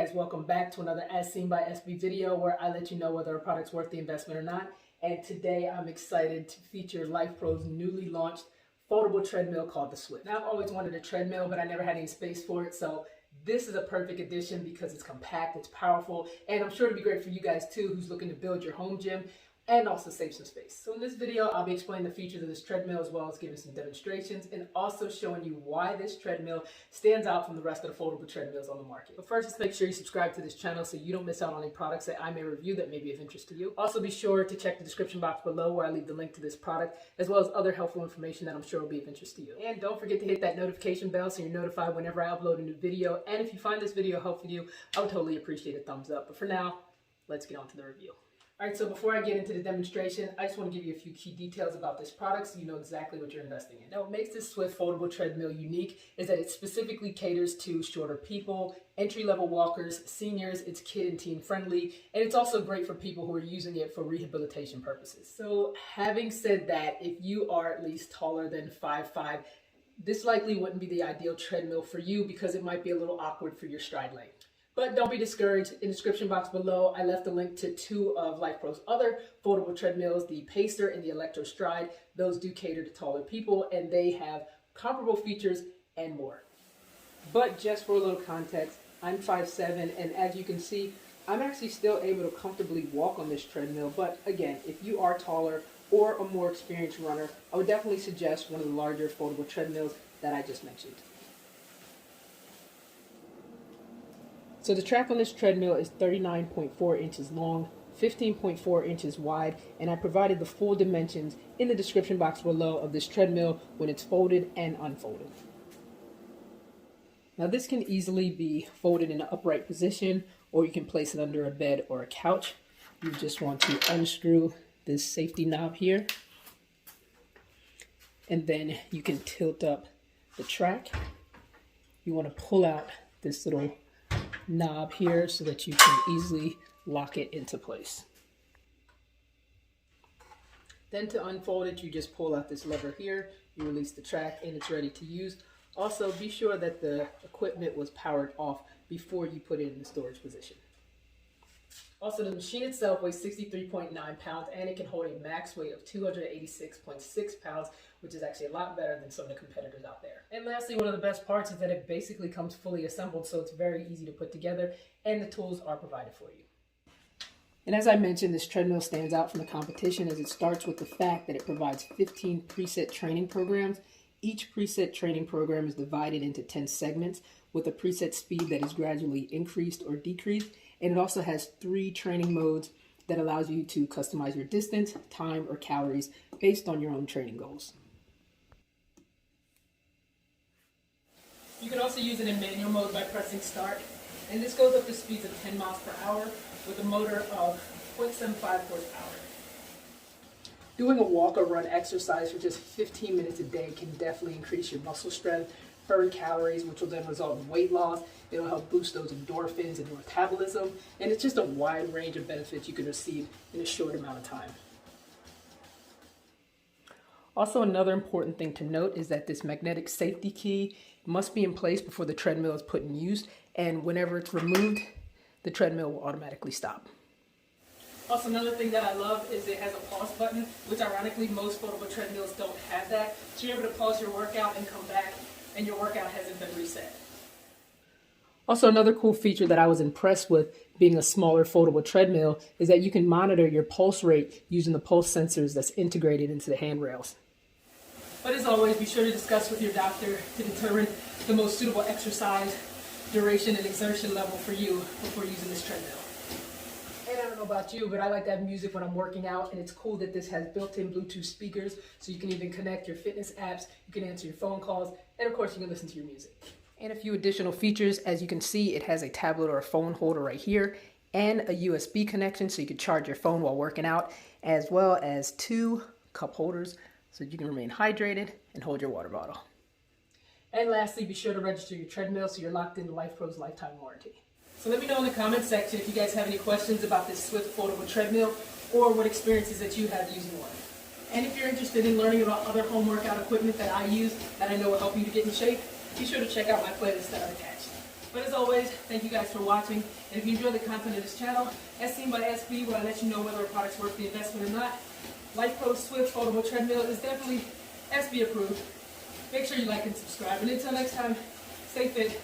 guys, welcome back to another As Seen by SB video where I let you know whether a product's worth the investment or not. And today I'm excited to feature Lifepro's newly launched foldable treadmill called the Swift. Now, I've always wanted a treadmill, but I never had any space for it, so this is a perfect addition because it's compact, it's powerful, and I'm sure it'll be great for you guys too who's looking to build your home gym and also save some space. So in this video, I'll be explaining the features of this treadmill as well as giving some demonstrations and also showing you why this treadmill stands out from the rest of the foldable treadmills on the market. But first, just make sure you subscribe to this channel so you don't miss out on any products that I may review that may be of interest to you. Also, be sure to check the description box below where I leave the link to this product as well as other helpful information that I'm sure will be of interest to you. And don't forget to hit that notification bell so you're notified whenever I upload a new video. And if you find this video helpful to you, I would totally appreciate a thumbs up. But for now, let's get on to the review. Alright, so before I get into the demonstration, I just want to give you a few key details about this product so you know exactly what you're investing in. Now, what makes this Swift Foldable Treadmill unique is that it specifically caters to shorter people, entry-level walkers, seniors, it's kid and teen friendly, and it's also great for people who are using it for rehabilitation purposes. So having said that, if you are at least taller than 5'5", this likely wouldn't be the ideal treadmill for you because it might be a little awkward for your stride length. But don't be discouraged. In the description box below, I left a link to two of Lifepro's other foldable treadmills, the Pacer and the Electro Stride. Those do cater to taller people, and they have comparable features and more. But just for a little context, I'm 5'7", and as you can see, I'm actually still able to comfortably walk on this treadmill. But again, if you are taller or a more experienced runner, I would definitely suggest one of the larger foldable treadmills that I just mentioned. So the track on this treadmill is 39.4 inches long, 15.4 inches wide, and I provided the full dimensions in the description box below of this treadmill when it's folded and unfolded. Now this can easily be folded in an upright position, or you can place it under a bed or a couch. You just want to unscrew this safety knob here, and then you can tilt up the track. You want to pull out this little knob here so that you can easily lock it into place. Then to unfold it, you just pull out this lever here, you release the track, and it's ready to use. Also, be sure that the equipment was powered off before you put it in the storage position. Also, the machine itself weighs 63.9 pounds and it can hold a max weight of 286.6 pounds, which is actually a lot better than some of the competitors out there. And lastly, one of the best parts is that it basically comes fully assembled, so it's very easy to put together and the tools are provided for you. And as I mentioned, this treadmill stands out from the competition as it starts with the fact that it provides 15 preset training programs. Each preset training program is divided into 10 segments with a preset speed that is gradually increased or decreased. And it also has 3 training modes that allows you to customize your distance, time, or calories based on your own training goals. You can also use it in manual mode by pressing start. And this goes up to speeds of 10 miles per hour with a motor of 0.75 horsepower. Doing a walk or run exercise for just 15 minutes a day can definitely increase your muscle strength, burn calories, which will then result in weight loss. It'll help boost those endorphins and your metabolism, and it's just a wide range of benefits you can receive in a short amount of time. Also, another important thing to note is that this magnetic safety key must be in place before the treadmill is put in use, and whenever it's removed, the treadmill will automatically stop. Also, another thing that I love is it has a pause button, which ironically most foldable treadmills don't have that, so you're able to pause your workout and come back and your workout hasn't been reset. Also, another cool feature that I was impressed with being a smaller foldable treadmill is that you can monitor your pulse rate using the pulse sensors that's integrated into the handrails. But as always, be sure to discuss with your doctor to determine the most suitable exercise, duration, and exertion level for you before using this treadmill. And I don't know about you, but I like to have music when I'm working out, and it's cool that this has built-in Bluetooth speakers, so you can even connect your fitness apps, you can answer your phone calls, and of course you can listen to your music. And a few additional features. As you can see, it has a tablet or a phone holder right here and a USB connection so you can charge your phone while working out, as well as 2 cup holders so that you can remain hydrated and hold your water bottle. And lastly, be sure to register your treadmill so you're locked into Lifepro's lifetime warranty. So let me know in the comments section if you guys have any questions about this Swift Foldable Treadmill or what experiences that you have using one. And if you're interested in learning about other home workout equipment that I use that I know will help you to get in shape, be sure to check out my playlist that are attached. But as always, always, thank you guys for watching. And if you enjoy the content of this channel, as seen by SB, where I let you know whether a product's worth the investment or not, Lifepro Swift Foldable Treadmill is definitely SB approved. Make sure you like and subscribe. And until next time, stay fit,